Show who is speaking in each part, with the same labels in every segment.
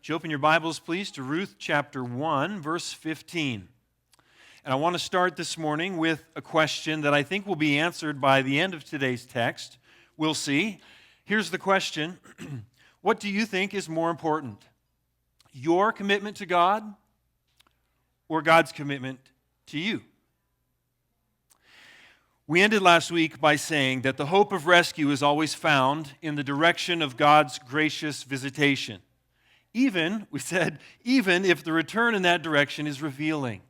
Speaker 1: Would you open your Bibles, please, to Ruth chapter 1, verse 15. And I want to start this morning with a question that I think will be answered by the end of today's text. We'll see. Here's the question. What do you think is more important? Your commitment to God or God's commitment to you? We ended last week by saying that the hope of rescue is always found in the direction of God's gracious visitation. Even if the return in that direction is revealing.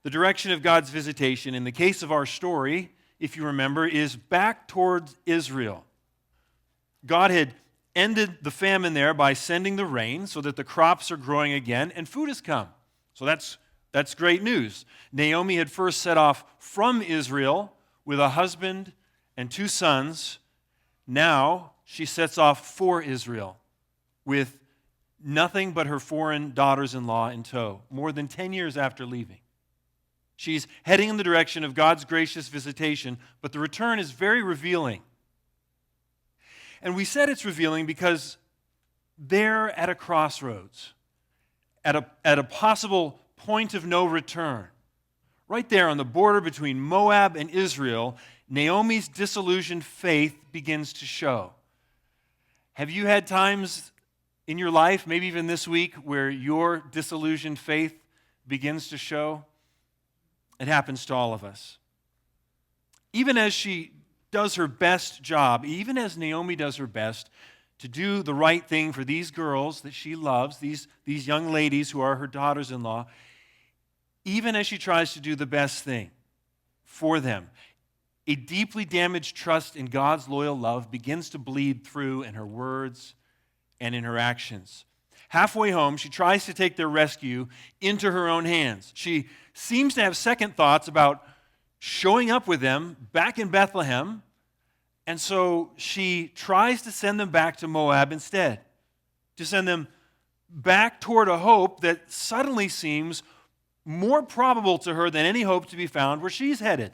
Speaker 1: The direction of God's visitation, in the case of our story, if you remember, is back towards Israel. God had ended the famine there by sending the rain so that the crops are growing again and food has come. So that's great news. Naomi had first set off from Israel with a husband and 2 sons. Now she sets off for Israel with nothing but her foreign daughters-in-law in tow, more than 10 years after leaving. She's heading in the direction of God's gracious visitation, but the return is very revealing. And we said it's revealing because they're at a crossroads, at a possible point of no return. Right there on the border between Moab and Israel, Naomi's disillusioned faith begins to show. Have you had times in your life, maybe even this week, where your disillusioned faith begins to show? It happens to all of us. Even as she does her best job, even as Naomi does her best to do the right thing for these girls that she loves, these young ladies who are her daughters-in-law, even as she tries to do the best thing for them, a deeply damaged trust in God's loyal love begins to bleed through in her words and in her actions. Halfway home, she tries to take their rescue into her own hands. She seems to have second thoughts about showing up with them back in Bethlehem, and so she tries to send them back to Moab instead, to send them back toward a hope that suddenly seems more probable to her than any hope to be found where she's headed.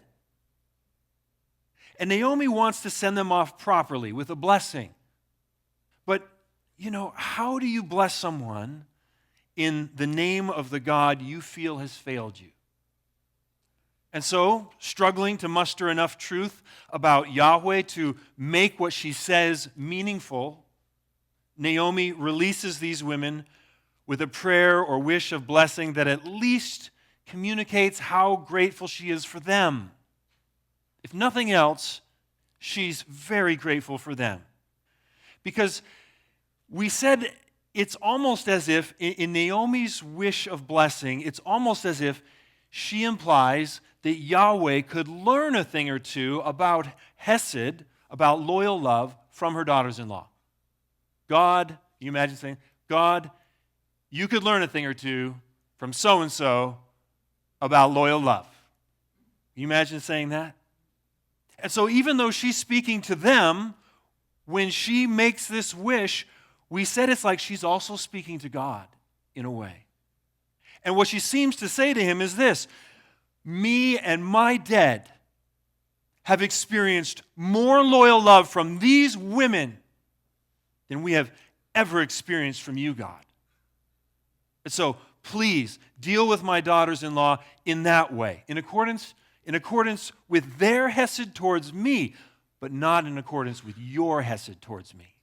Speaker 1: And Naomi wants to send them off properly with a blessing. But, how do you bless someone in the name of the God you feel has failed you? And so, struggling to muster enough truth about Yahweh to make what she says meaningful, Naomi releases these women with a prayer or wish of blessing that at least communicates how grateful she is for them. If nothing else, she's very grateful for them. Because we said it's almost as if, in Naomi's wish of blessing, it's almost as if she implies that Yahweh could learn a thing or two about hesed, about loyal love, from her daughters-in-law. God, you imagine saying, God, you could learn a thing or two from so-and-so about loyal love. Can you imagine saying that? And so even though she's speaking to them, when she makes this wish, we said it's like she's also speaking to God in a way. And what she seems to say to him is this: me and my dead have experienced more loyal love from these women than we have ever experienced from you, God. And so, please, deal with my daughters-in-law in that way, in accordance with their hesed towards me, but not in accordance with your hesed towards me.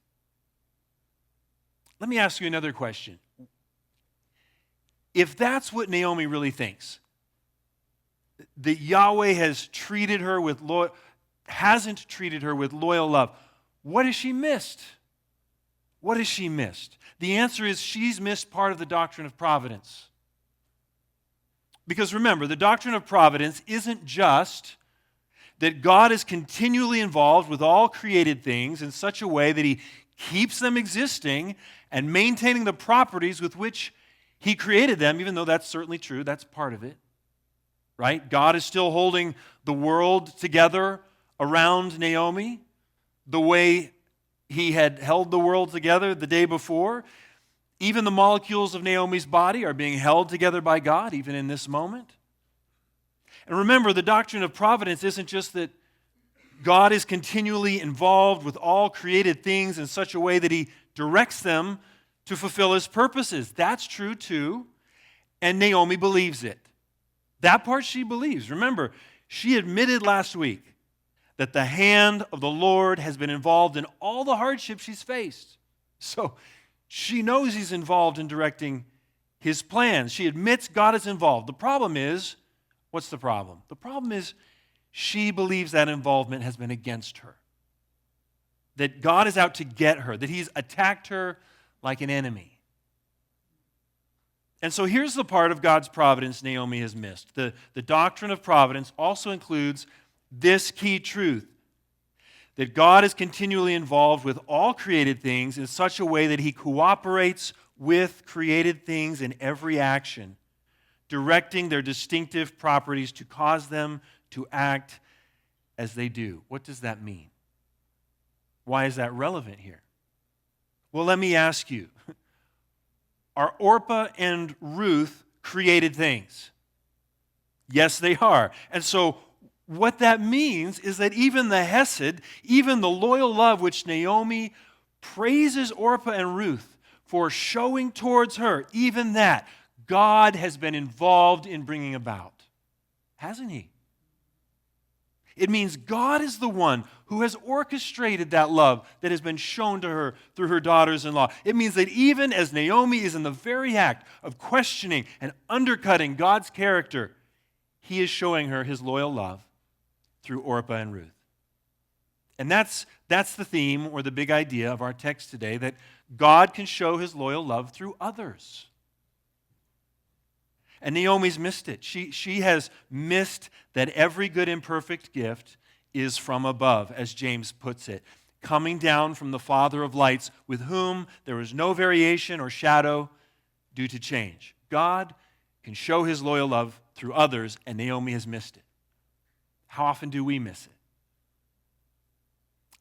Speaker 1: Let me ask you another question. If that's what Naomi really thinks, that Yahweh hasn't treated her with loyal love, what has she missed? What has she missed? The answer is she's missed part of the doctrine of providence. Because remember, the doctrine of providence isn't just that God is continually involved with all created things in such a way that he keeps them existing and maintaining the properties with which he created them, even though that's certainly true, that's part of it. Right? God is still holding the world together around Naomi the way he had held the world together the day before. Even the molecules of Naomi's body are being held together by God, even in this moment. And remember, the doctrine of providence isn't just that God is continually involved with all created things in such a way that he directs them to fulfill his purposes. That's true too, and Naomi believes it. That part she believes. Remember, she admitted last week that the hand of the Lord has been involved in all the hardships she's faced. So she knows he's involved in directing his plans. She admits God is involved. The problem is, what's the problem? The problem is she believes that involvement has been against her. That God is out to get her, that he's attacked her like an enemy. And so here's the part of God's providence Naomi has missed. The doctrine of providence also includes this key truth, that God is continually involved with all created things in such a way that he cooperates with created things in every action, directing their distinctive properties to cause them to act as they do. What does that mean? Why is that relevant here? Well, let me ask you, are Orpah and Ruth created things? Yes, they are. And so what that means is that even the hesed, even the loyal love which Naomi praises Orpah and Ruth for showing towards her, even that, God has been involved in bringing about. Hasn't he? It means God is the one who has orchestrated that love that has been shown to her through her daughters-in-law. It means that even as Naomi is in the very act of questioning and undercutting God's character, he is showing her his loyal love through Orpah and Ruth. And that's the theme or the big idea of our text today, that God can show his loyal love through others. And Naomi's missed it. She has missed that every good and perfect gift is from above, as James puts it, coming down from the Father of lights, with whom there is no variation or shadow due to change. God can show his loyal love through others, and Naomi has missed it. How often do we miss it?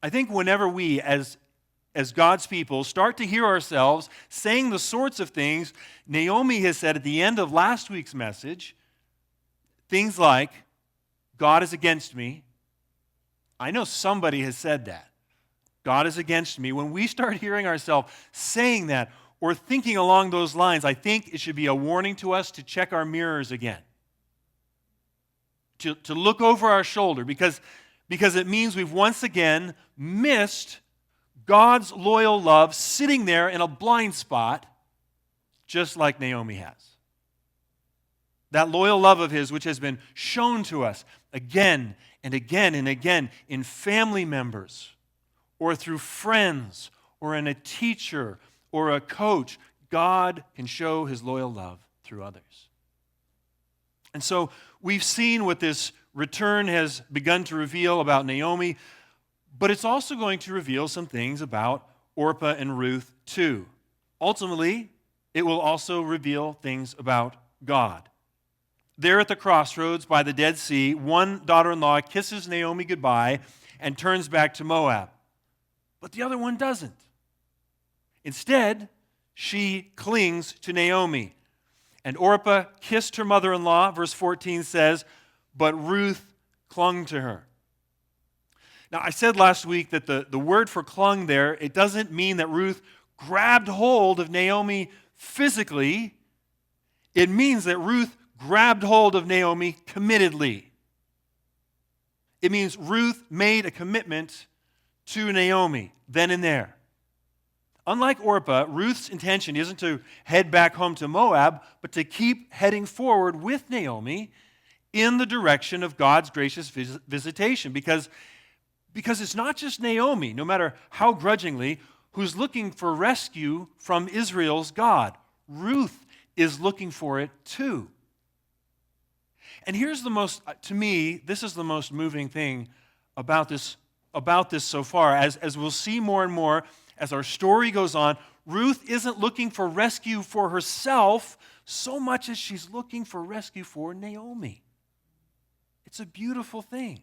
Speaker 1: I think whenever we, as God's people, start to hear ourselves saying the sorts of things Naomi has said at the end of last week's message, things like, God is against me. I know somebody has said that. God is against me. When we start hearing ourselves saying that or thinking along those lines, I think it should be a warning to us to check our mirrors again. To look over our shoulder, because it means we've once again missed God's loyal love sitting there in a blind spot, just like Naomi has. That loyal love of his, which has been shown to us again and again and again in family members, or through friends, or in a teacher, or a coach. God can show his loyal love through others. And so we've seen what this return has begun to reveal about Naomi, but it's also going to reveal some things about Orpah and Ruth too. Ultimately, it will also reveal things about God. There at the crossroads by the Dead Sea, one daughter-in-law kisses Naomi goodbye and turns back to Moab, but the other one doesn't. Instead, she clings to Naomi. And Orpah kissed her mother-in-law, verse 14 says, but Ruth clung to her. Now, I said last week that the word for clung there, it doesn't mean that Ruth grabbed hold of Naomi physically. It means that Ruth grabbed hold of Naomi committedly. It means Ruth made a commitment to Naomi then and there. Unlike Orpah, Ruth's intention isn't to head back home to Moab, but to keep heading forward with Naomi in the direction of God's gracious visitation. Because it's not just Naomi, no matter how grudgingly, who's looking for rescue from Israel's God. Ruth is looking for it too. And here's to me, this is the most moving thing about this so far. As we'll see more and more, as our story goes on, Ruth isn't looking for rescue for herself so much as she's looking for rescue for Naomi. It's a beautiful thing.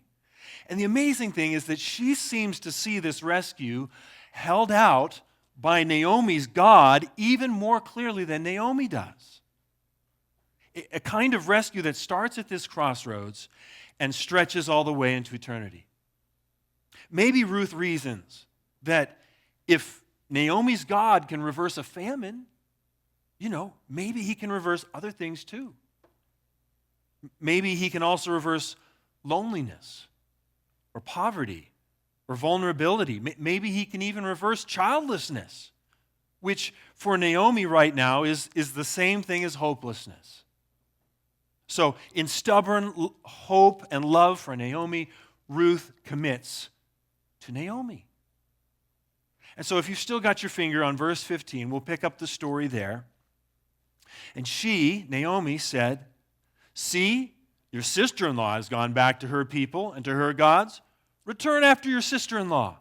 Speaker 1: And the amazing thing is that she seems to see this rescue held out by Naomi's God even more clearly than Naomi does. A kind of rescue that starts at this crossroads and stretches all the way into eternity. Maybe Ruth reasons that if Naomi's God can reverse a famine. Maybe he can reverse other things too. Maybe he can also reverse loneliness or poverty or vulnerability. Maybe he can even reverse childlessness, which for Naomi right now is the same thing as hopelessness. So in stubborn hope and love for Naomi, Ruth commits to Naomi. And so if you've still got your finger on verse 15, we'll pick up the story there. And she, Naomi, said, "See, your sister-in-law has gone back to her people and to her gods. Return after your sister-in-law."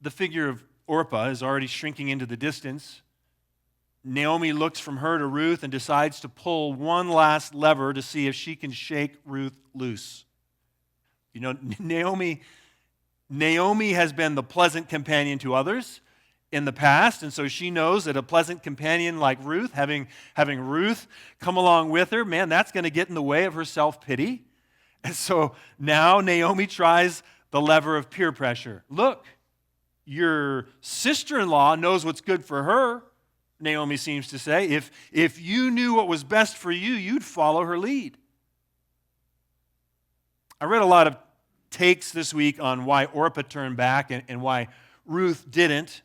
Speaker 1: The figure of Orpah is already shrinking into the distance. Naomi looks from her to Ruth and decides to pull one last lever to see if she can shake Ruth loose. Naomi has been the pleasant companion to others in the past, and so she knows that a pleasant companion like Ruth, having Ruth come along with her, man, that's going to get in the way of her self-pity. And so now Naomi tries the lever of peer pressure. Look, your sister-in-law knows what's good for her, Naomi seems to say. If you knew what was best for you, you'd follow her lead. I read a lot of takes this week on why Orpah turned back and why Ruth didn't.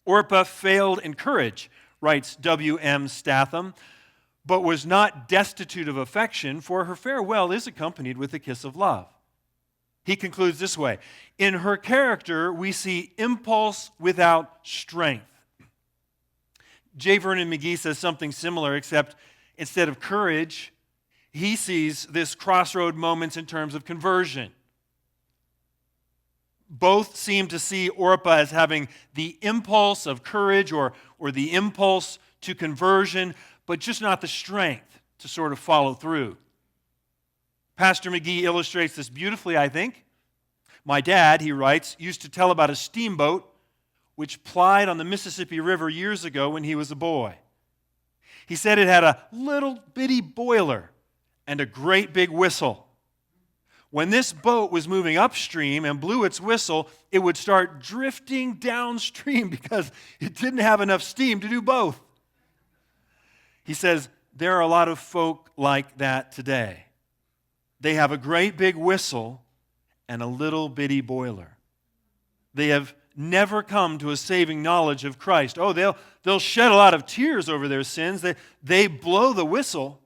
Speaker 1: Orpah failed in courage, writes W.M. Statham, but was not destitute of affection, for her farewell is accompanied with a kiss of love. He concludes this way: in her character, we see impulse without strength. J. Vernon McGee says something similar, except instead of courage, he sees this crossroad moments in terms of conversion. Both seem to see Orpah as having the impulse of courage or the impulse to conversion, but just not the strength to sort of follow through. Pastor McGee illustrates this beautifully, I think. My dad, he writes, used to tell about a steamboat which plied on the Mississippi River years ago when he was a boy. He said it had a little bitty boiler and a great big whistle. When this boat was moving upstream and blew its whistle, it would start drifting downstream because it didn't have enough steam to do both. He says, there are a lot of folk like that today. They have a great big whistle and a little bitty boiler. They have never come to a saving knowledge of Christ. Oh, they'll shed a lot of tears over their sins. They blow the whistle,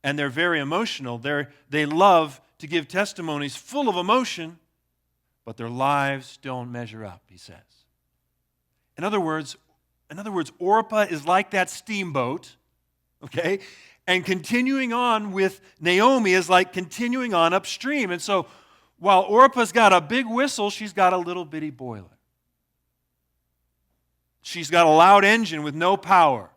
Speaker 1: and they're very emotional. They love to give testimonies full of emotion, but their lives don't measure up, he says. In other words, Orpah is like that steamboat, okay? And continuing on with Naomi is like continuing on upstream. And so while Orpah's got a big whistle, she's got a little bitty boiler. She's got a loud engine with no power.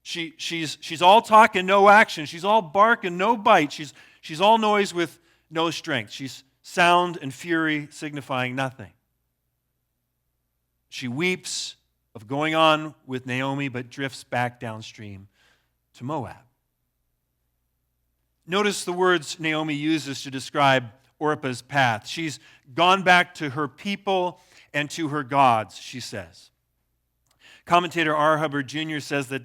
Speaker 1: She's all talk and no action. She's all bark and no bite. She's all noise with no strength. She's sound and fury signifying nothing. She weeps of going on with Naomi, but drifts back downstream to Moab. Notice the words Naomi uses to describe Orpah's path. She's gone back to her people and to her gods, she says. Commentator R. Hubbard Jr. says that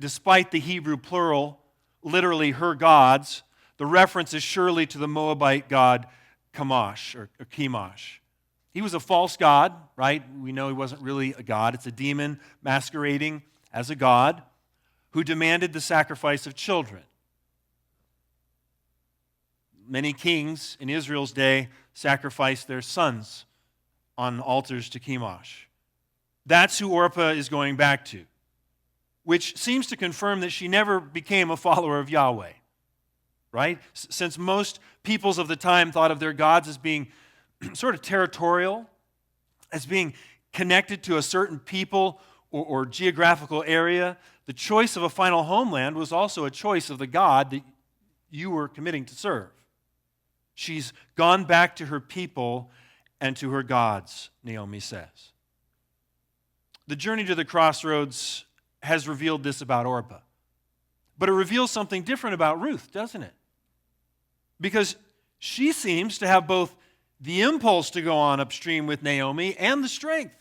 Speaker 1: despite the Hebrew plural, literally her gods, the reference is surely to the Moabite god Chemosh or Chemosh. He was a false god, right? We know he wasn't really a god. It's a demon masquerading as a god who demanded the sacrifice of children. Many kings in Israel's day sacrificed their sons on altars to Chemosh. That's who Orpah is going back to, which seems to confirm that she never became a follower of Yahweh, right? Since most peoples of the time thought of their gods as being sort of territorial, as being connected to a certain people or geographical area, the choice of a final homeland was also a choice of the God that you were committing to serve. She's gone back to her people and to her gods, Naomi says. The journey to the crossroads has revealed this about Orpah. But it reveals something different about Ruth, doesn't it? Because she seems to have both the impulse to go on upstream with Naomi, and the strength.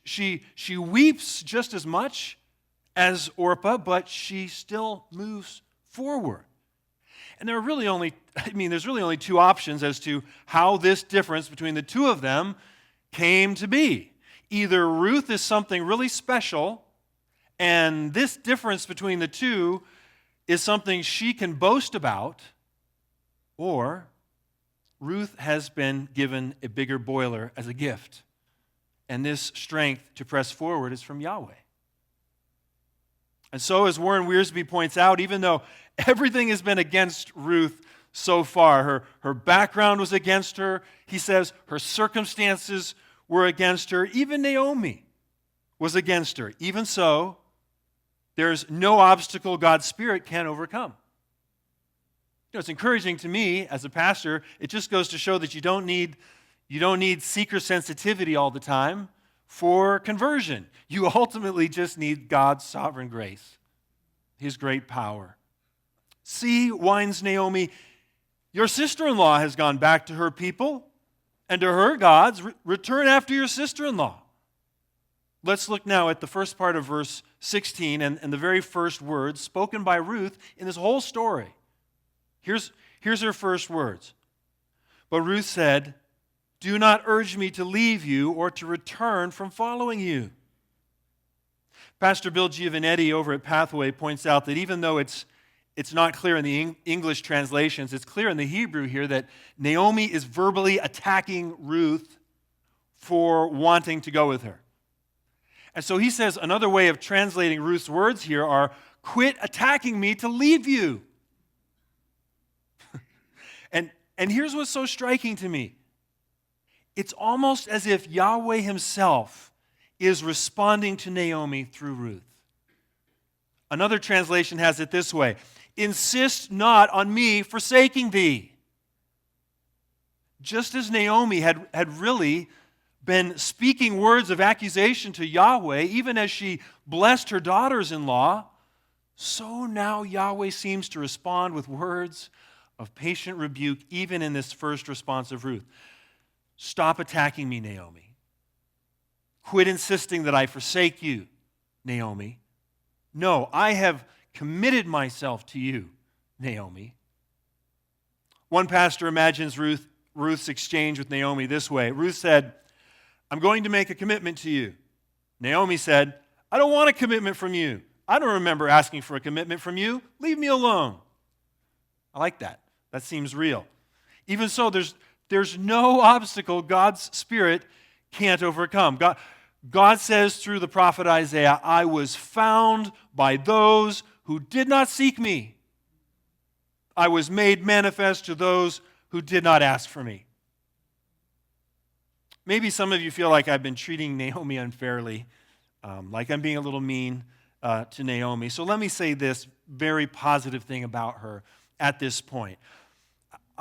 Speaker 1: She weeps just as much as Orpah, but she still moves forward. And there's really only two options as to how this difference between the two of them came to be. Either Ruth is something really special, and this difference between the two is something she can boast about, or Ruth has been given a bigger boiler as a gift, and this strength to press forward is from Yahweh. And so, as Warren Wiersbe points out, even though everything has been against Ruth so far, her background was against her, he says her circumstances were against her, even Naomi was against her. Even so, there's no obstacle God's Spirit can't overcome. It's encouraging to me as a pastor. It just goes to show that you don't need seeker sensitivity all the time for conversion. You ultimately just need God's sovereign grace, His great power. See, whines Naomi, your sister-in-law has gone back to her people and to her gods. Return after your sister-in-law. Let's look now at the first part of verse 16 and the very first words spoken by Ruth in this whole story. Here's her first words. But Ruth said, do not urge me to leave you or to return from following you. Pastor Bill Giovanetti over at Pathway points out that even though it's not clear in the English translations, it's clear in the Hebrew here that Naomi is verbally attacking Ruth for wanting to go with her. And so he says another way of translating Ruth's words here are, quit attacking me to leave you. And here's what's so striking to me. It's almost as if Yahweh himself is responding to Naomi through Ruth. Another translation has it this way, insist not on me forsaking thee. Just as Naomi had really been speaking words of accusation to Yahweh, even as she blessed her daughters-in-law, so now Yahweh seems to respond with words of patient rebuke, even in this first response of Ruth. Stop attacking me, Naomi. Quit insisting that I forsake you, Naomi. No, I have committed myself to you, Naomi. One pastor imagines Ruth's exchange with Naomi this way. Ruth said, I'm going to make a commitment to you. Naomi said, I don't want a commitment from you. I don't remember asking for a commitment from you. Leave me alone. I like that. That seems real. Even so, there's no obstacle God's Spirit can't overcome. God says through the prophet Isaiah, I was found by those who did not seek me. I was made manifest to those who did not ask for me. Maybe some of you feel like I've been treating Naomi unfairly, like I'm being a little mean to Naomi. So let me say this very positive thing about her at this point.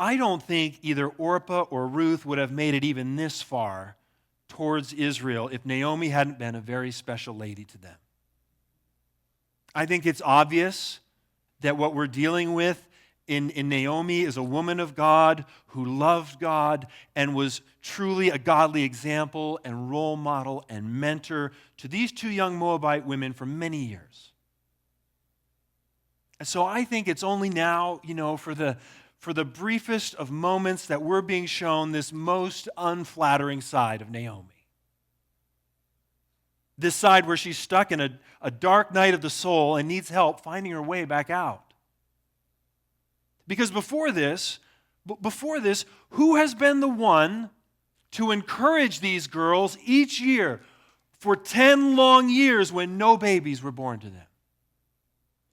Speaker 1: I don't think either Orpah or Ruth would have made it even this far towards Israel if Naomi hadn't been a very special lady to them. I think it's obvious that what we're dealing with in Naomi is a woman of God who loved God and was truly a godly example and role model and mentor to these two young Moabite women for many years. And so I think it's only now, for the briefest of moments that we're being shown this most unflattering side of Naomi. This side where she's stuck in a dark night of the soul and needs help finding her way back out. Because before this, who has been the one to encourage these girls each year for 10 long years when no babies were born to them?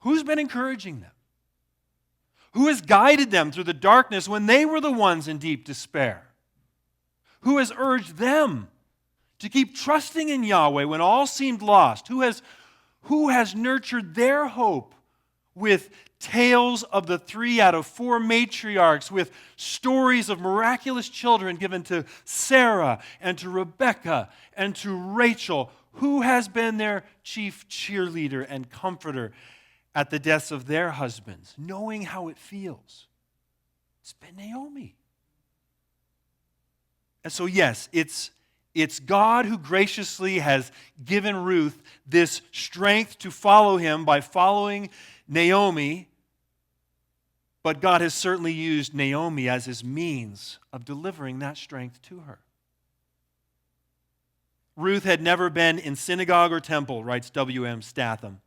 Speaker 1: Who's been encouraging them? Who has guided them through the darkness when they were the ones in deep despair? Who has urged them to keep trusting in Yahweh when all seemed lost? Who has nurtured their hope with tales of the 3 out of 4 matriarchs, with stories of miraculous children given to Sarah and to Rebekah and to Rachel? Who has been their chief cheerleader and comforter at the deaths of their husbands, knowing how it feels? It's been Naomi. And so, yes, it's God who graciously has given Ruth this strength to follow him by following Naomi, but God has certainly used Naomi as his means of delivering that strength to her. Ruth had never been in synagogue or temple, writes W.M. Statham.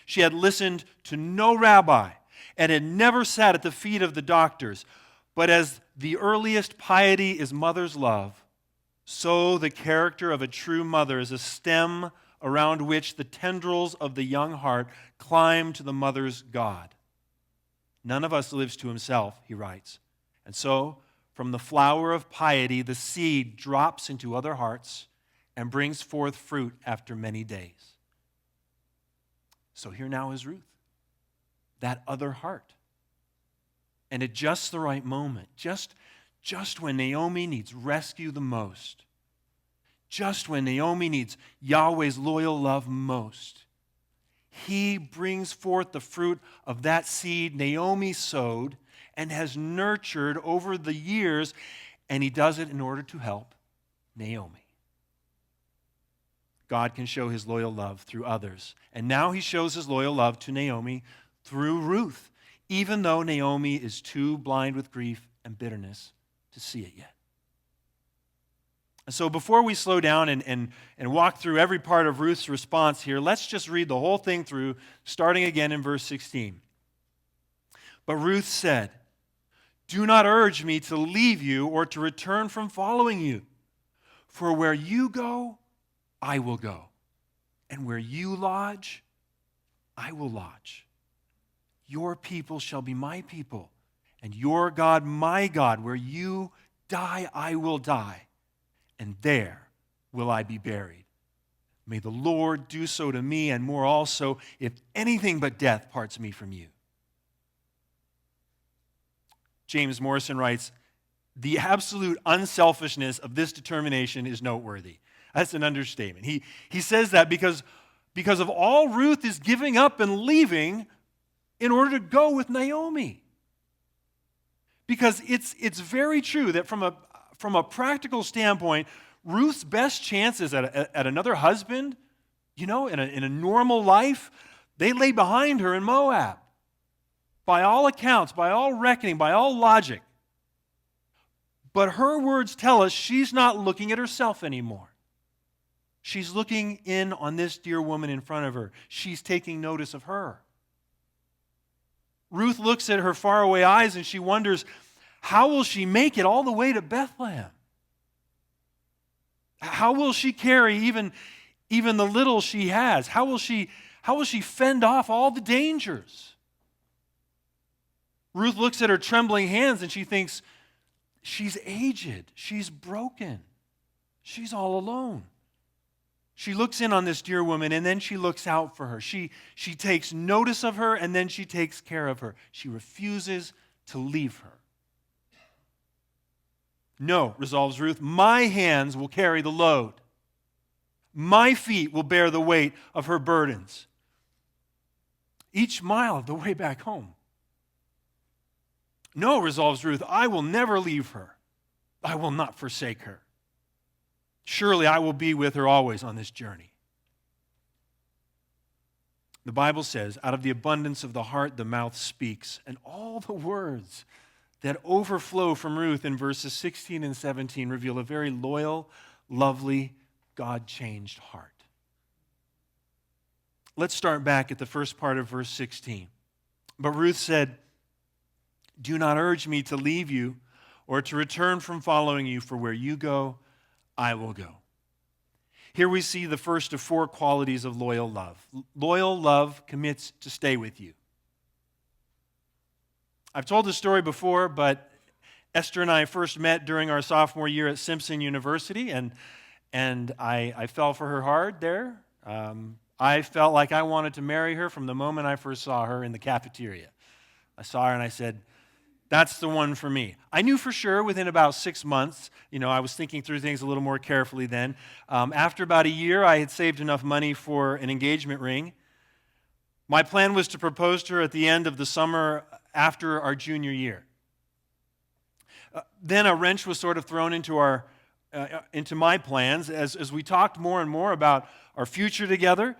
Speaker 1: She had listened to no rabbi and had never sat at the feet of the doctors. But as the earliest piety is mother's love, so the character of a true mother is a stem around which the tendrils of the young heart climb to the mother's God. None of us lives to himself, he writes. And so, from the flower of piety, the seed drops into other hearts and brings forth fruit after many days. So here now is Ruth, that other heart. And at just the right moment, just when Naomi needs rescue the most, just when Naomi needs Yahweh's loyal love most, he brings forth the fruit of that seed Naomi sowed and has nurtured over the years, and he does it in order to help Naomi. God can show his loyal love through others. And now he shows his loyal love to Naomi through Ruth, even though Naomi is too blind with grief and bitterness to see it yet. And so before we slow down and walk through every part of Ruth's response here, let's just read the whole thing through, starting again in verse 16. But Ruth said, "Do not urge me to leave you or to return from following you. For where you go, I will go. And where you lodge, I will lodge. Your people shall be my people, and your God my God. Where you die, I will die, and there will I be buried. May the Lord do so to me, and more also, if anything but death parts me from you." James Morrison writes, "The absolute unselfishness of this determination is noteworthy." That's an understatement. He says that because of all Ruth is giving up and leaving in order to go with Naomi. Because it's very true that from a practical standpoint, Ruth's best chances at another husband, in a normal life, they lay behind her in Moab. By all accounts, by all reckoning, by all logic. But her words tell us she's not looking at herself anymore. She's looking in on this dear woman in front of her. She's taking notice of her. Ruth looks at her faraway eyes and she wonders, how will she make it all the way to Bethlehem? How will she carry even the little she has? How will she fend off all the dangers? Ruth looks at her trembling hands and she thinks, she's aged, she's broken, she's all alone. She looks in on this dear woman, and then she looks out for her. She takes notice of her, and then she takes care of her. She refuses to leave her. "No," resolves Ruth, "my hands will carry the load. My feet will bear the weight of her burdens each mile of the way back home." "No," resolves Ruth, "I will never leave her. I will not forsake her. Surely I will be with her always on this journey." The Bible says, out of the abundance of the heart, the mouth speaks. And all the words that overflow from Ruth in verses 16 and 17 reveal a very loyal, lovely, God-changed heart. Let's start back at the first part of verse 16. But Ruth said, "Do not urge me to leave you or to return from following you, for where you go, I will go." Here we see the first of four qualities of loyal love. Loyal love commits to stay with you. I've told this story before, but Esther and I first met during our sophomore year at Simpson University, and I fell for her hard there. I felt like I wanted to marry her from the moment I first saw her in the cafeteria. I saw her and I said, that's the one for me. I knew for sure within about 6 months. I was thinking through things a little more carefully then. After about a year, I had saved enough money for an engagement ring. My plan was to propose to her at the end of the summer after our junior year. Then a wrench was sort of thrown into our into my plans. As we talked more and more about our future together,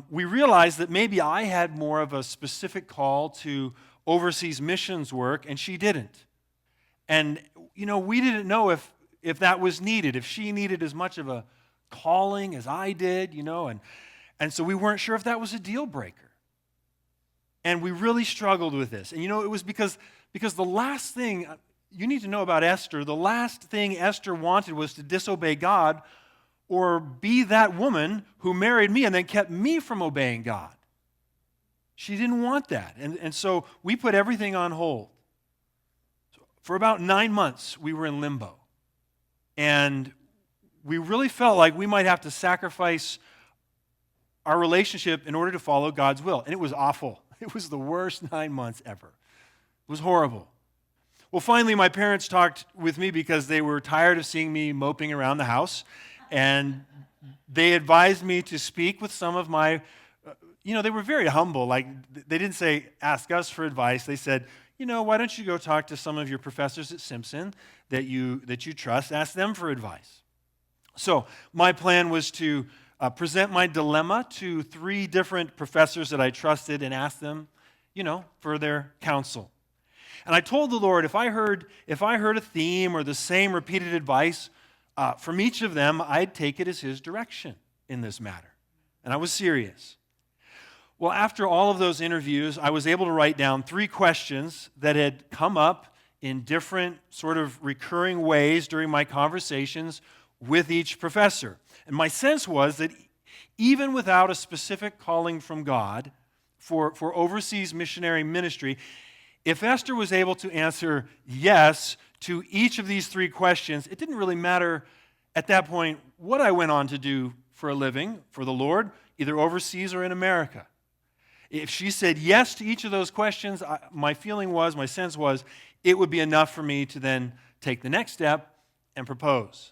Speaker 1: we realized that maybe I had more of a specific call to overseas missions work, and she didn't. And, we didn't know if that was needed, if she needed as much of a calling as I did, and so we weren't sure if that was a deal breaker. And we really struggled with this. And, it was because the last thing you need to know about Esther, the last thing Esther wanted was to disobey God or be that woman who married me and then kept me from obeying God. She didn't want that. And so we put everything on hold. For about 9 months, we were in limbo. And we really felt like we might have to sacrifice our relationship in order to follow God's will. And it was awful. It was the worst 9 months ever. It was horrible. Well, finally, my parents talked with me because they were tired of seeing me moping around the house. And they advised me to speak with some of my, they were very humble. Like, they didn't say, ask us for advice. They said, why don't you go talk to some of your professors at Simpson that you trust, ask them for advice. So my plan was to present my dilemma to 3 different professors that I trusted and ask them, for their counsel. And I told the Lord, if I heard a theme or the same repeated advice from each of them, I'd take it as His direction in this matter. And I was serious. Well, after all of those interviews, I was able to write down 3 questions that had come up in different sort of recurring ways during my conversations with each professor. And my sense was that even without a specific calling from God for overseas missionary ministry, if Esther was able to answer yes to each of these 3 questions, it didn't really matter at that point what I went on to do for a living for the Lord, either overseas or in America. If she said yes to each of those questions, my sense was, it would be enough for me to then take the next step and propose.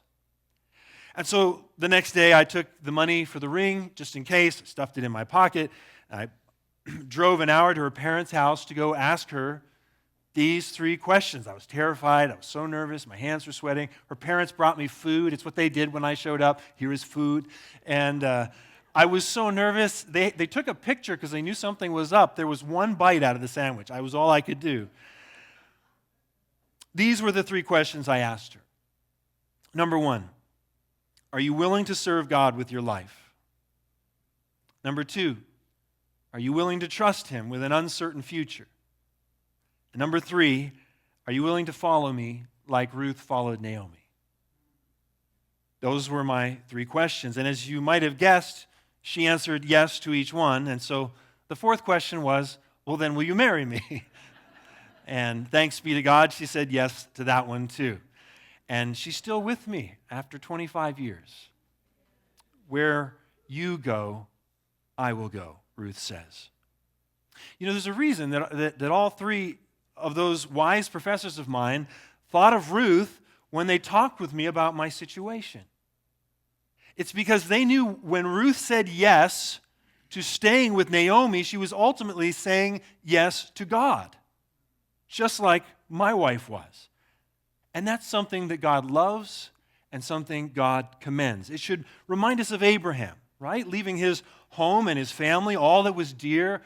Speaker 1: And so the next day, I took the money for the ring, just in case, stuffed it in my pocket. I drove an hour to her parents' house to go ask her these 3 questions. I was terrified. I was so nervous. My hands were sweating. Her parents brought me food. It's what they did when I showed up. Here is food. And I was so nervous. They took a picture because they knew something was up. There was 1 bite out of the sandwich. I was all I could do. These were the 3 questions I asked her. Number 1, are you willing to serve God with your life? Number 2, are you willing to trust Him with an uncertain future? And number 3, are you willing to follow me like Ruth followed Naomi? Those were my 3 questions. And as you might have guessed, she answered yes to each one. And so the 4th question was, well, then will you marry me? And thanks be to God, she said yes to that one too. And she's still with me after 25 years. Where you go, I will go, Ruth says. There's a reason that all 3 of those wise professors of mine thought of Ruth when they talked with me about my situation. It's because they knew when Ruth said yes to staying with Naomi, she was ultimately saying yes to God, just like my wife was. And that's something that God loves and something God commends. It should remind us of Abraham, right? Leaving his home and his family, all that was dear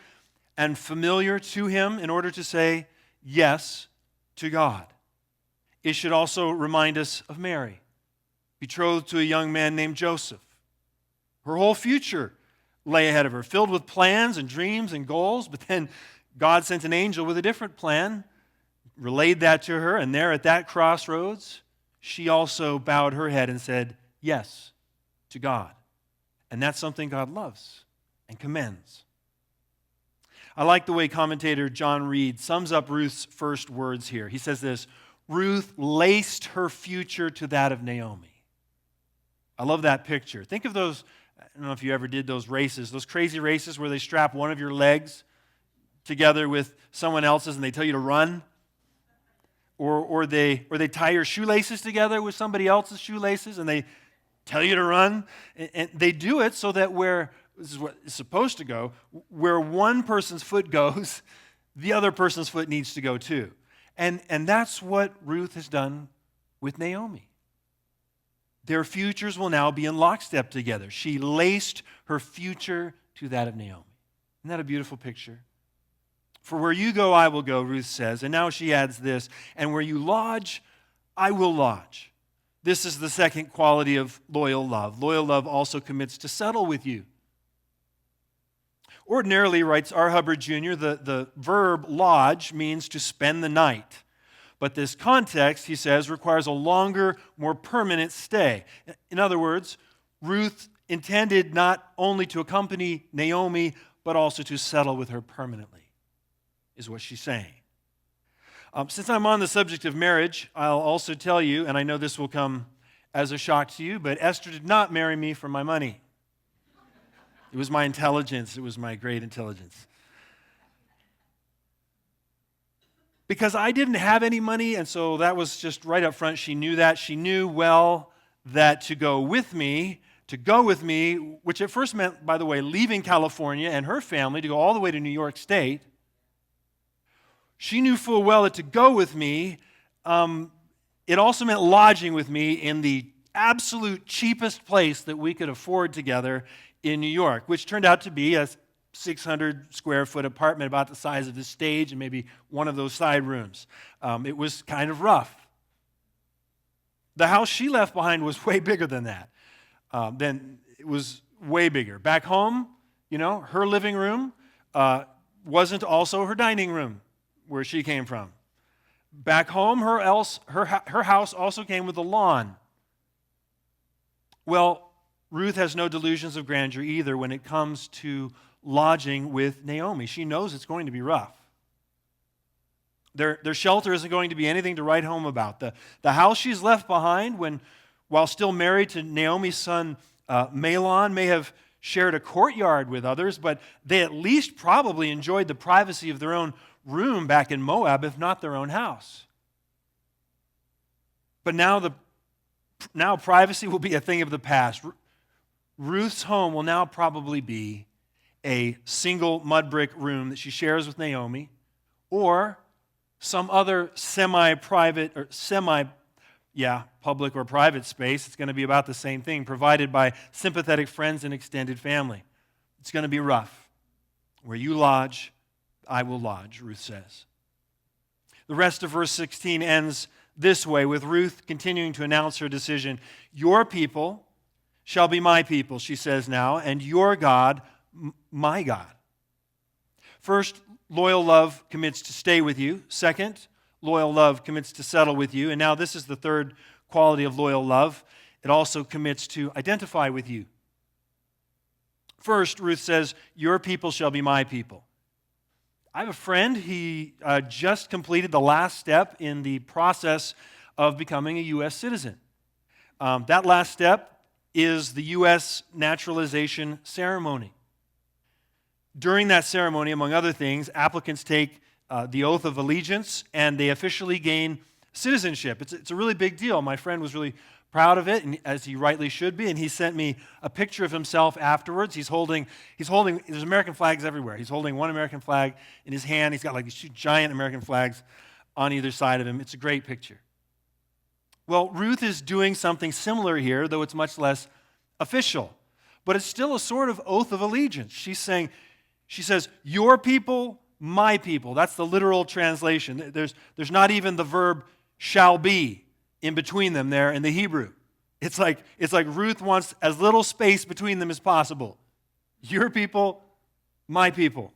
Speaker 1: and familiar to him in order to say yes to God. It should also remind us of Mary, betrothed to a young man named Joseph. Her whole future lay ahead of her, filled with plans and dreams and goals, but then God sent an angel with a different plan, relayed that to her, and there at that crossroads, she also bowed her head and said yes to God. And that's something God loves and commends. I like the way commentator John Reed sums up Ruth's first words here. He says this, Ruth laced her future to that of Naomi. I love that picture. Think of those, I don't know if you ever did those races, those crazy races where they strap one of your legs together with someone else's and they tell you to run. Or they tie your shoelaces together with somebody else's shoelaces and they tell you to run. And they do it so that this is what it's supposed to go, where one person's foot goes, the other person's foot needs to go too. And that's what Ruth has done with Naomi. Their futures will now be in lockstep together. She laced her future to that of Naomi. Isn't that a beautiful picture? For where you go, I will go, Ruth says. And now she adds this, and where you lodge, I will lodge. This is the second quality of loyal love. Loyal love also commits to settle with you. Ordinarily, writes R. Hubbard Jr., the verb lodge means to spend the night. But this context, he says, requires a longer, more permanent stay. In other words, Ruth intended not only to accompany Naomi, but also to settle with her permanently, is what she's saying. Since I'm on the subject of marriage, I'll also tell you, and I know this will come as a shock to you, but Esther did not marry me for my money. It was my intelligence. It was my great intelligence. Because I didn't have any money, and so that was just right up front. She knew that. She knew well that to go with me, which at first meant, by the way, leaving California and her family to go all the way to New York State. She knew full well that to go with me, it also meant lodging with me in the absolute cheapest place that we could afford together in New York, which turned out to be a 600 square foot apartment about the size of this stage and maybe one of those side rooms. It was kind of rough. The house she left behind was way bigger than that. Then it was way bigger. Back home, her living room wasn't also her dining room where she came from. Back home, her house also came with a lawn. Well, Ruth has no delusions of grandeur either when it comes to lodging with Naomi. She knows it's going to be rough. Their shelter isn't going to be anything to write home about. The house she's left behind while still married to Naomi's son Mahlon may have shared a courtyard with others, but they at least probably enjoyed the privacy of their own room back in Moab, if not their own house. But now privacy will be a thing of the past. Ruth's home will now probably be a single mud brick room that she shares with Naomi, or some other semi-private or public or private space. It's going to be about the same thing, provided by sympathetic friends and extended family. It's going to be rough. Where you lodge, I will lodge, Ruth says. The rest of verse 16 ends this way, with Ruth continuing to announce her decision. Your people shall be my people, she says now, and your God, my God. First, loyal love commits to stay with you. Second, loyal love commits to settle with you. And now this is the third quality of loyal love. It also commits to identify with you. First, Ruth says, your people shall be my people. I have a friend, he just completed the last step in the process of becoming a U.S. citizen. That last step is the U.S. naturalization ceremony. During that ceremony, among other things, applicants take the oath of allegiance and they officially gain citizenship. It's a really big deal. My friend was really proud of it, and as he rightly should be, and he sent me a picture of himself afterwards. He's holding, there's American flags everywhere. He's holding one American flag in his hand. He's got like these two giant American flags on either side of him. It's a great picture. Well, Ruth is doing something similar here, though it's much less official. But it's still a sort of oath of allegiance. She says, your people, my people. That's the literal translation. There's not even the verb shall be in between them there in the Hebrew. It's like Ruth wants as little space between them as possible. Your people, my people.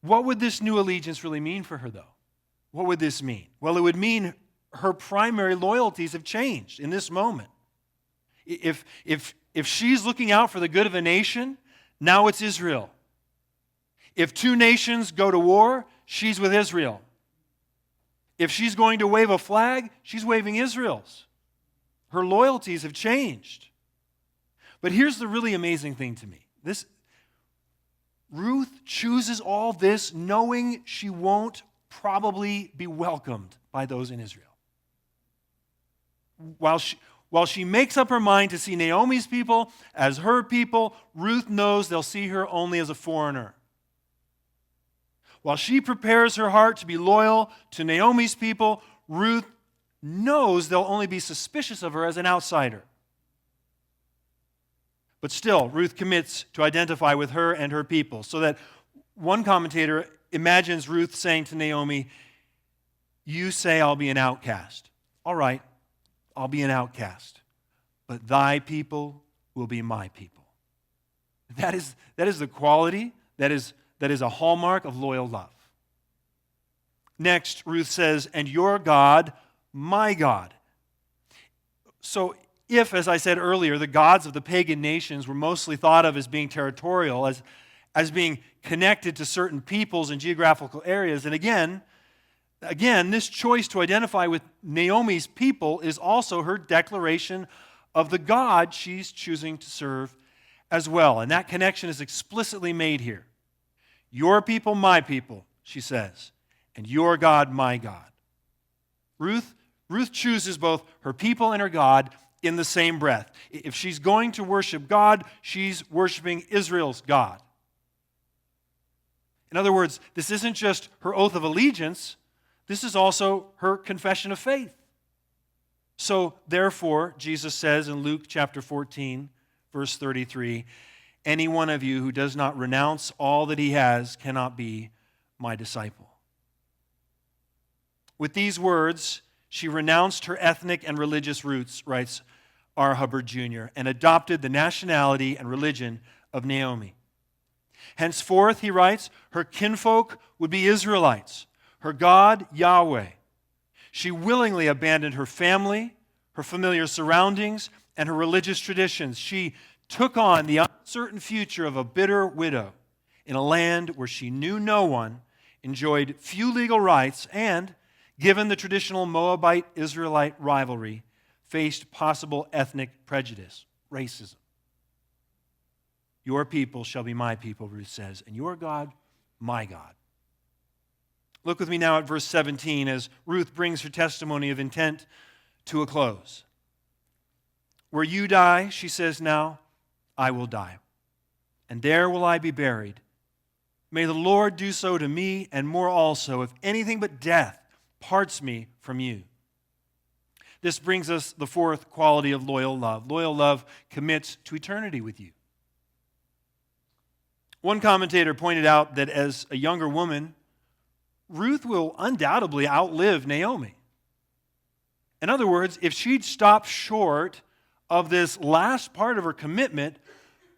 Speaker 1: What would this new allegiance really mean for her, though? What would this mean? Well, it would mean her primary loyalties have changed in this moment. If she's looking out for the good of a nation, now it's Israel. If two nations go to war, she's with Israel. If she's going to wave a flag, she's waving Israel's. Her loyalties have changed. But here's the really amazing thing to me. Ruth chooses all this knowing she won't probably be welcomed by those in Israel. While she makes up her mind to see Naomi's people as her people, Ruth knows they'll see her only as a foreigner. While she prepares her heart to be loyal to Naomi's people, Ruth knows they'll only be suspicious of her as an outsider. But still, Ruth commits to identify with her and her people, so that one commentator imagines Ruth saying to Naomi, "You say I'll be an outcast. All right, I'll be an outcast, but thy people will be my people." That is the quality, that is a hallmark of loyal love. Next, Ruth says, "And your God, my God." So if, as I said earlier, the gods of the pagan nations were mostly thought of as being territorial, as being connected to certain peoples and geographical areas, and again, this choice to identify with Naomi's people is also her declaration of the God she's choosing to serve as well. And that connection is explicitly made here. Your people, my people, she says, and your God, my God. Ruth chooses both her people and her God in the same breath. If she's going to worship God, she's worshiping Israel's God. In other words, this isn't just her oath of allegiance, this is also her confession of faith. So, therefore, Jesus says in Luke chapter 14, verse 33, "Any one of you who does not renounce all that he has cannot be my disciple." With these words, she renounced her ethnic and religious roots, writes R. Hubbard Jr., and adopted the nationality and religion of Naomi. Henceforth, he writes, her kinfolk would be Israelites, her God, Yahweh. She willingly abandoned her family, her familiar surroundings, and her religious traditions. She took on the uncertain future of a bitter widow in a land where she knew no one, enjoyed few legal rights, and, given the traditional Moabite-Israelite rivalry, faced possible ethnic prejudice, racism. Your people shall be my people, Ruth says, and your God, my God. Look with me now at verse 17 as Ruth brings her testimony of intent to a close. Where you die, she says now, I will die, and there will I be buried. May the Lord do so to me and more also, if anything but death parts me from you. This brings us the fourth quality of loyal love. Loyal love commits to eternity with you. One commentator pointed out that as a younger woman, Ruth will undoubtedly outlive Naomi. In other words, if she'd stopped short of this last part of her commitment,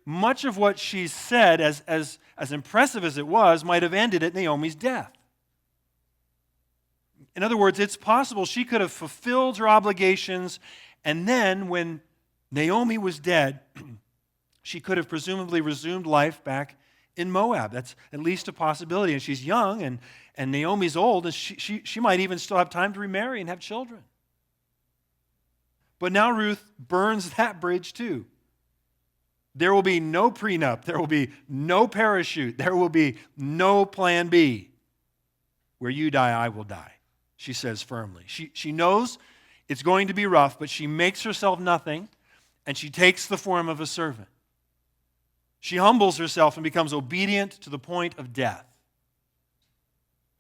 Speaker 1: much of what she said, as impressive as it was, might have ended at Naomi's death. In other words, it's possible she could have fulfilled her obligations, and then when Naomi was dead, she could have presumably resumed life back in Moab. That's at least a possibility. And she's young, and Naomi's old, and she might even still have time to remarry and have children. But now Ruth burns that bridge too. There will be no prenup. There will be no parachute. There will be no plan B. Where you die, I will die, she says firmly. She knows it's going to be rough, but she makes herself nothing, and she takes the form of a servant. She humbles herself and becomes obedient to the point of death.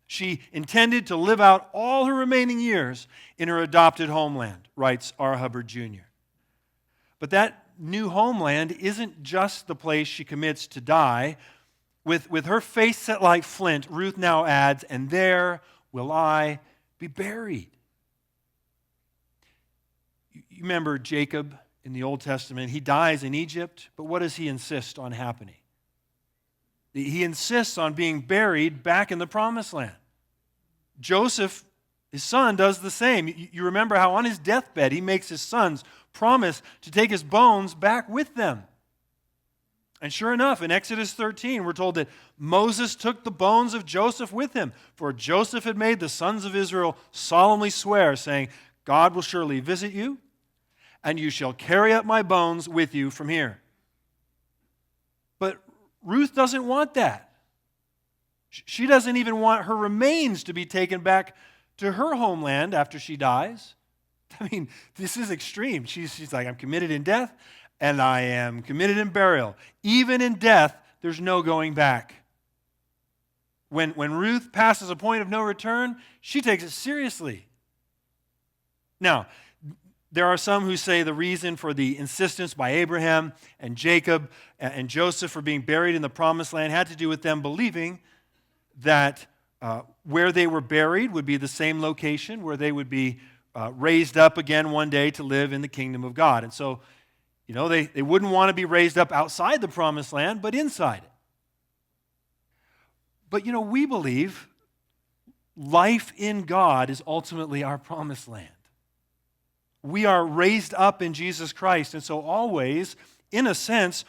Speaker 1: She intended to live out all her remaining years in her adopted homeland, writes R. Hubbard Jr. But that new homeland isn't just the place she commits to die. With her face set like flint, Ruth now adds, and there will I be buried. You remember Jacob in the Old Testament. He dies in Egypt, but what does he insist on happening? He insists on being buried back in the Promised Land. Joseph, his son, does the same. You remember how on his deathbed he makes his sons promise to take his bones back with them. And sure enough, in Exodus 13, we're told that Moses took the bones of Joseph with him, for Joseph had made the sons of Israel solemnly swear, saying, God will surely visit you, and you shall carry up my bones with you from here. But Ruth doesn't want that. She doesn't even want her remains to be taken back to her homeland after she dies. I mean, this is extreme. She's like, I'm committed in death, and I am committed in burial. Even in death, there's no going back. When Ruth passes a point of no return, she takes it seriously. Now, there are some who say the reason for the insistence by Abraham and Jacob and Joseph for being buried in the promised land had to do with them believing that where they were buried would be the same location where they would be raised up again one day to live in the kingdom of God. And so, they wouldn't want to be raised up outside the promised land, but inside it. But, we believe life in God is ultimately our promised land. We are raised up in Jesus Christ, and so always, in a sense,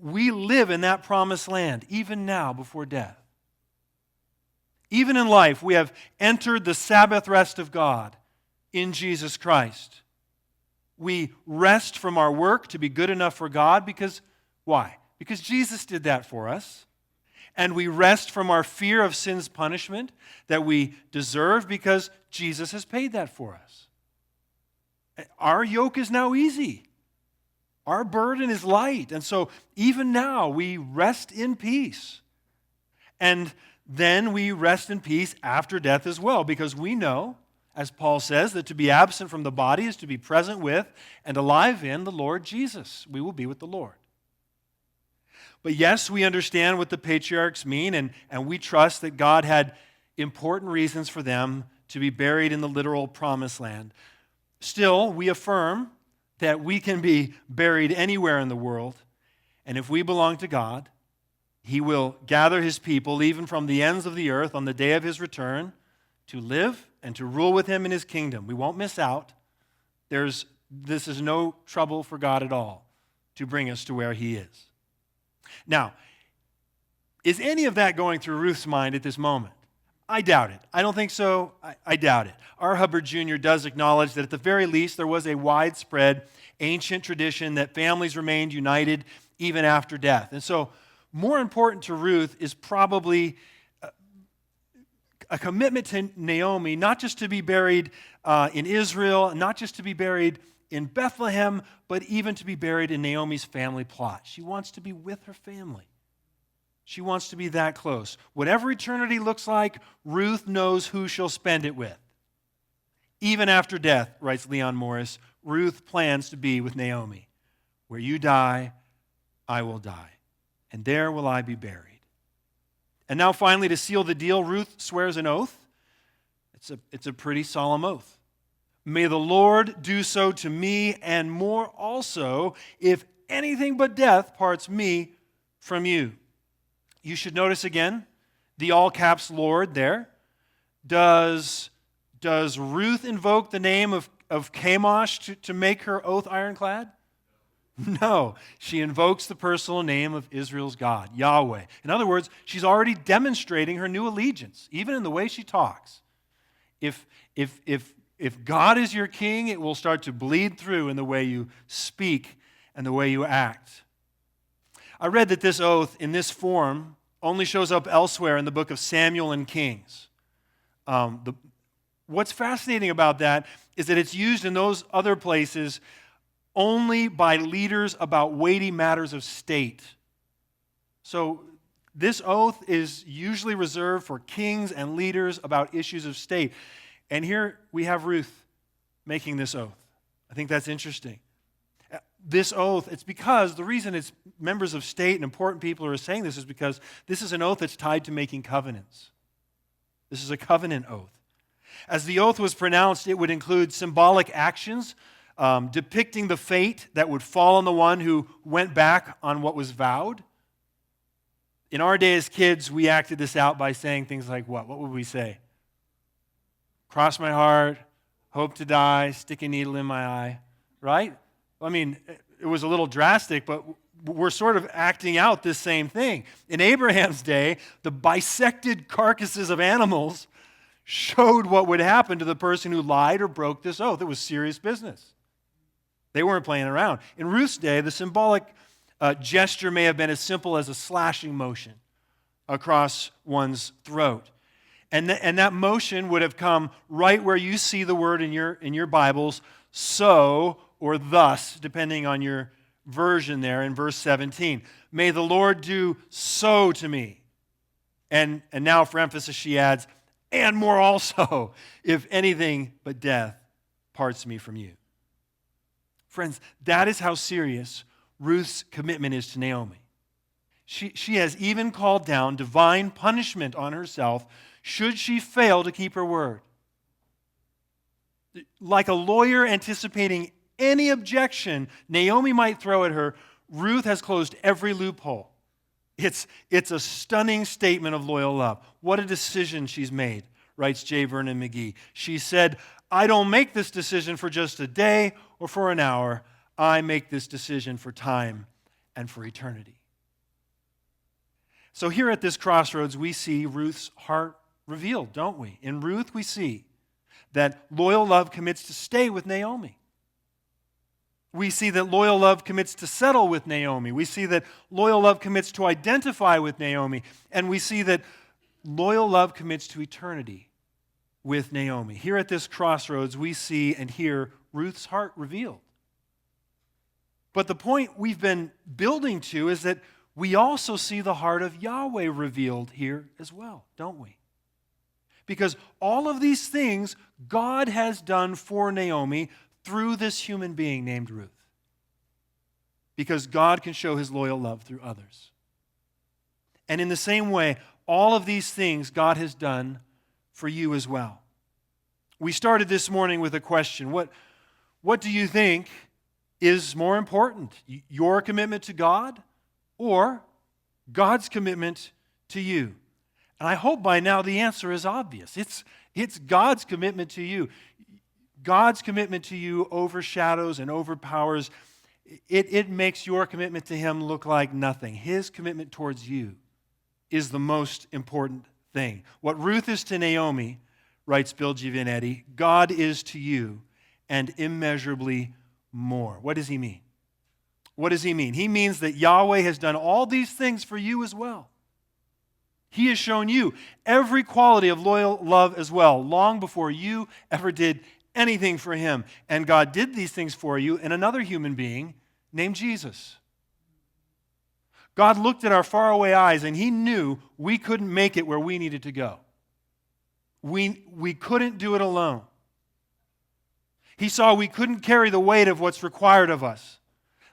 Speaker 1: we live in that promised land, even now before death. Even in life, we have entered the Sabbath rest of God in Jesus Christ. We rest from our work to be good enough for God because, why? Because Jesus did that for us. And we rest from our fear of sin's punishment that we deserve because Jesus has paid that for us. Our yoke is now easy. Our burden is light. And so even now we rest in peace. And then we rest in peace after death as well, because we know, as Paul says, that to be absent from the body is to be present with and alive in the Lord Jesus. We will be with the Lord. But yes, we understand what the patriarchs mean, and we trust that God had important reasons for them to be buried in the literal promised land. Still, we affirm that we can be buried anywhere in the world, and if we belong to God, He will gather His people, even from the ends of the earth, on the day of His return, to live and to rule with Him in His kingdom. We won't miss out. This is no trouble for God at all to bring us to where He is. Now, is any of that going through Ruth's mind at this moment? I doubt it. I don't think so. I doubt it. R. Hubbard Jr. does acknowledge that at the very least there was a widespread ancient tradition that families remained united even after death. And so more important to Ruth is probably a commitment to Naomi, not just to be buried in Israel, not just to be buried in Bethlehem, but even to be buried in Naomi's family plot. She wants to be with her family. She wants to be that close. Whatever eternity looks like, Ruth knows who she'll spend it with. Even after death, writes Leon Morris, Ruth plans to be with Naomi. Where you die, I will die, and there will I be buried. And now finally, to seal the deal, Ruth swears an oath. It's a pretty solemn oath. May the Lord do so to me and more also, if anything but death parts me from you. You should notice again the all caps Lord there. Does Ruth invoke the name of Chemosh to make her oath ironclad? No. She invokes the personal name of Israel's God, Yahweh. In other words, she's already demonstrating her new allegiance, even in the way she talks. If God is your king, it will start to bleed through in the way you speak and the way you act. I read that this oath in this form only shows up elsewhere in the book of Samuel and Kings. What's fascinating about that is that it's used in those other places only by leaders about weighty matters of state. So this oath is usually reserved for kings and leaders about issues of state. And here we have Ruth making this oath. I think that's interesting. This oath, it's because the reason it's members of state and important people who are saying this is because this is an oath that's tied to making covenants. This is a covenant oath. As the oath was pronounced, it would include symbolic actions depicting the fate that would fall on the one who went back on what was vowed. In our day as kids, we acted this out by saying things like what? What would we say? Cross my heart, hope to die, stick a needle in my eye, right? I mean, it was a little drastic, but we're sort of acting out this same thing. In Abraham's day, the bisected carcasses of animals showed what would happen to the person who lied or broke this oath. It was serious business. They weren't playing around. In Ruth's day, the symbolic gesture may have been as simple as a slashing motion across one's throat. And that motion would have come right where you see the word in your Bibles, so or thus, depending on your version there in verse 17. May the Lord do so to me. And now for emphasis she adds, and more also, if anything but death parts me from you. Friends, that is how serious Ruth's commitment is to Naomi. She has even called down divine punishment on herself should she fail to keep her word. Like a lawyer anticipating any objection Naomi might throw at her, Ruth has closed every loophole. It's a stunning statement of loyal love. What a decision she's made, writes J. Vernon McGee. She said, I don't make this decision for just a day or for an hour. I make this decision for time and for eternity. So here at this crossroads, we see Ruth's heart revealed, don't we? In Ruth, we see that loyal love commits to stay with Naomi. We see that loyal love commits to settle with Naomi. We see that loyal love commits to identify with Naomi. And we see that loyal love commits to eternity with Naomi. Here at this crossroads, we see and hear Ruth's heart revealed. But the point we've been building to is that we also see the heart of Yahweh revealed here as well, don't we? Because all of these things God has done for Naomi through this human being named Ruth. Because God can show his loyal love through others. And in the same way, all of these things God has done for you as well. We started this morning with a question. What do you think is more important? Your commitment to God or God's commitment to you? And I hope by now the answer is obvious. It's God's commitment to you. God's commitment to you overshadows and overpowers. It makes your commitment to him look like nothing. His commitment towards you is the most important thing. What Ruth is to Naomi, writes Bill Giovanetti, God is to you and immeasurably more. What does he mean? What does he mean? He means that Yahweh has done all these things for you as well. He has shown you every quality of loyal love as well, long before you ever did anything for him. And God did these things for you in another human being named Jesus. God looked at our faraway eyes and he knew we couldn't make it where we needed to go. We couldn't do it alone. He saw we couldn't carry the weight of what's required of us.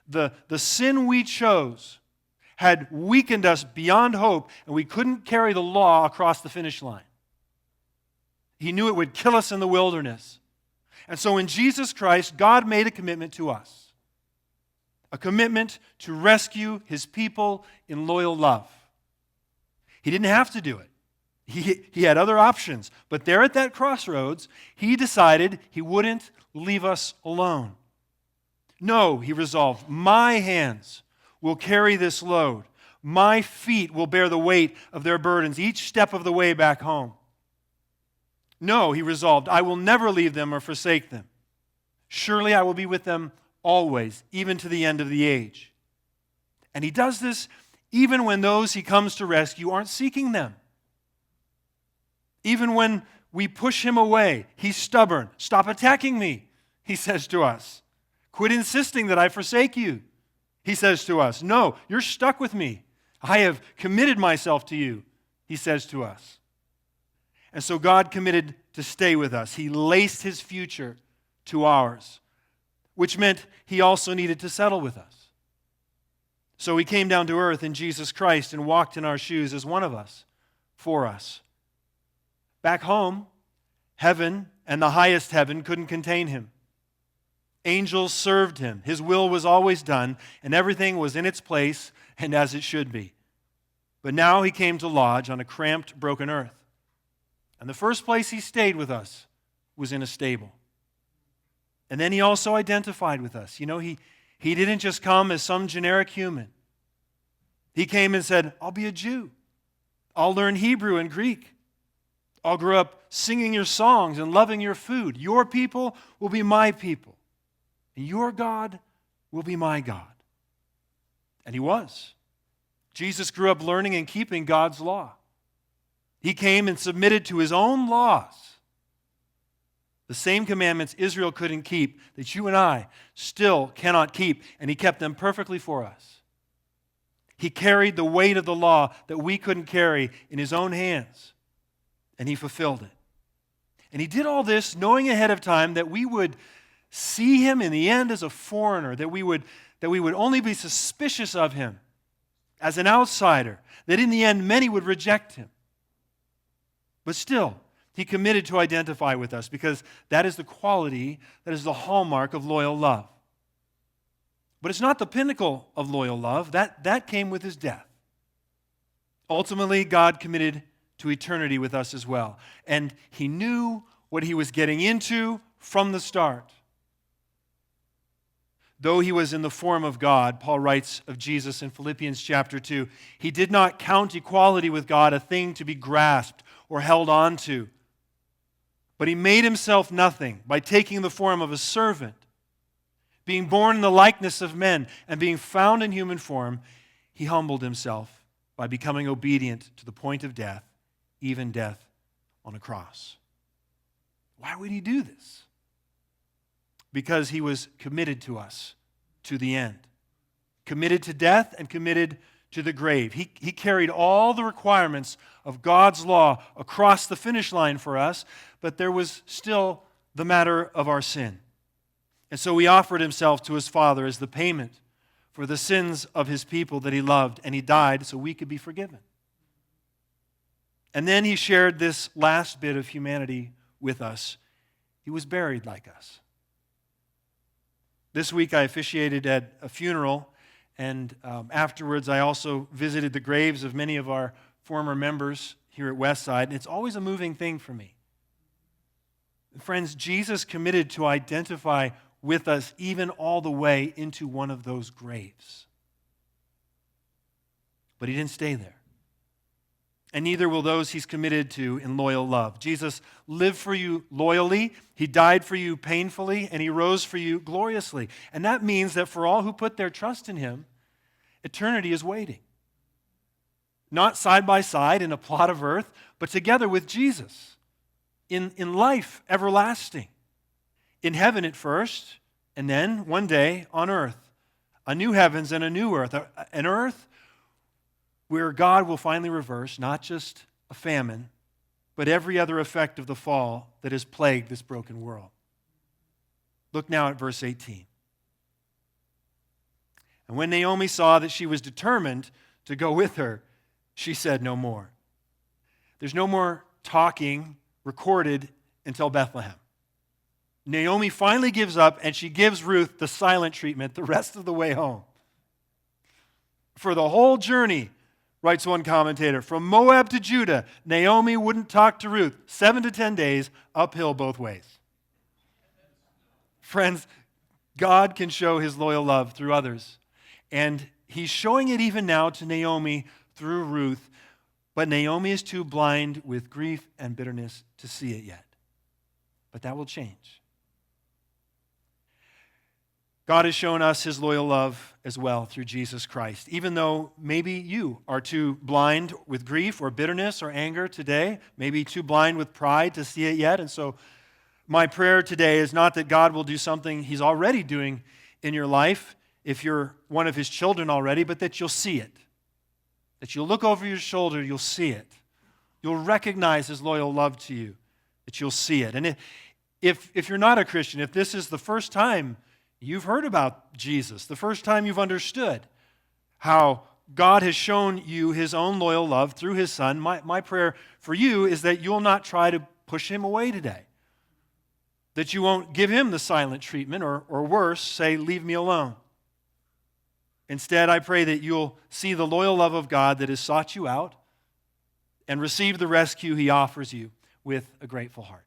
Speaker 1: The sin we chose had weakened us beyond hope, and we couldn't carry the law across the finish line. He knew it would kill us in the wilderness. And so in Jesus Christ, God made a commitment to us. A commitment to rescue his people in loyal love. He didn't have to do it. He had other options. But there at that crossroads, he decided he wouldn't leave us alone. No, he resolved, my hands will carry this load. My feet will bear the weight of their burdens each step of the way back home. No, he resolved, I will never leave them or forsake them. Surely I will be with them always, even to the end of the age. And he does this even when those he comes to rescue aren't seeking them. Even when we push him away, he's stubborn. Stop attacking me, he says to us. Quit insisting that I forsake you, he says to us. No, you're stuck with me. I have committed myself to you, he says to us. And so God committed to stay with us. He laced his future to ours, which meant he also needed to settle with us. So he came down to earth in Jesus Christ and walked in our shoes as one of us, for us. Back home, heaven and the highest heaven couldn't contain him. Angels served him. His will was always done, and everything was in its place and as it should be. But now he came to lodge on a cramped, broken earth. And the first place he stayed with us was in a stable. And then he also identified with us. You know, he didn't just come as some generic human. He came and said, I'll be a Jew. I'll learn Hebrew and Greek. I'll grow up singing your songs and loving your food. Your people will be my people. And your God will be my God. And he was. Jesus grew up learning and keeping God's law. He came and submitted to his own laws. The same commandments Israel couldn't keep that you and I still cannot keep, and he kept them perfectly for us. He carried the weight of the law that we couldn't carry in his own hands, and he fulfilled it. And he did all this knowing ahead of time that we would see him in the end as a foreigner, that we would only be suspicious of him as an outsider, that in the end many would reject him. But still, he committed to identify with us because that is the quality, that is the hallmark of loyal love. But it's not the pinnacle of loyal love. That came with his death. Ultimately, God committed to eternity with us as well. And he knew what he was getting into from the start. Though he was in the form of God, Paul writes of Jesus in Philippians chapter 2, he did not count equality with God a thing to be grasped or held on to. But he made himself nothing by taking the form of a servant. Being born in the likeness of men and being found in human form, he humbled himself by becoming obedient to the point of death, even death on a cross. Why would he do this? Because he was committed to us to the end. Committed to death and committed to the grave. He carried all the requirements of God's law across the finish line for us, but there was still the matter of our sin. And so he offered himself to his Father as the payment for the sins of his people that he loved, and he died so we could be forgiven. And then he shared this last bit of humanity with us. He was buried like us. This week I officiated at a funeral, and afterwards I also visited the graves of many of our former members here at Westside, and it's always a moving thing for me. Friends, Jesus committed to identify with us even all the way into one of those graves. But he didn't stay there. And neither will those he's committed to in loyal love. Jesus lived for you loyally, he died for you painfully, and he rose for you gloriously. And that means that for all who put their trust in him, eternity is waiting. Not side by side in a plot of earth, but together with Jesus in life everlasting. In heaven at first, and then one day on earth. A new heavens and a new earth. An earth where God will finally reverse not just a famine, but every other effect of the fall that has plagued this broken world. Look now at verse 18. And when Naomi saw that she was determined to go with her, she said no more. There's no more talking recorded until Bethlehem. Naomi finally gives up, and she gives Ruth the silent treatment the rest of the way home. For the whole journey, writes one commentator, from Moab to Judah, Naomi wouldn't talk to Ruth 7 to 10 days, uphill both ways. Friends, God can show his loyal love through others, and he's showing it even now to Naomi through Ruth, but Naomi is too blind with grief and bitterness to see it yet. But that will change. God has shown us his loyal love as well through Jesus Christ. Even though maybe you are too blind with grief or bitterness or anger today, maybe too blind with pride to see it yet. And so my prayer today is not that God will do something he's already doing in your life if you're one of his children already, but that you'll see it. That you'll look over your shoulder, you'll see it. You'll recognize his loyal love to you, that you'll see it. And if you're not a Christian, if this is the first time you've heard about Jesus, the first time you've understood how God has shown you his own loyal love through his Son, my prayer for you is that you'll not try to push him away today. That you won't give him the silent treatment, or worse, say, leave me alone. Instead, I pray that you'll see the loyal love of God that has sought you out and receive the rescue he offers you with a grateful heart.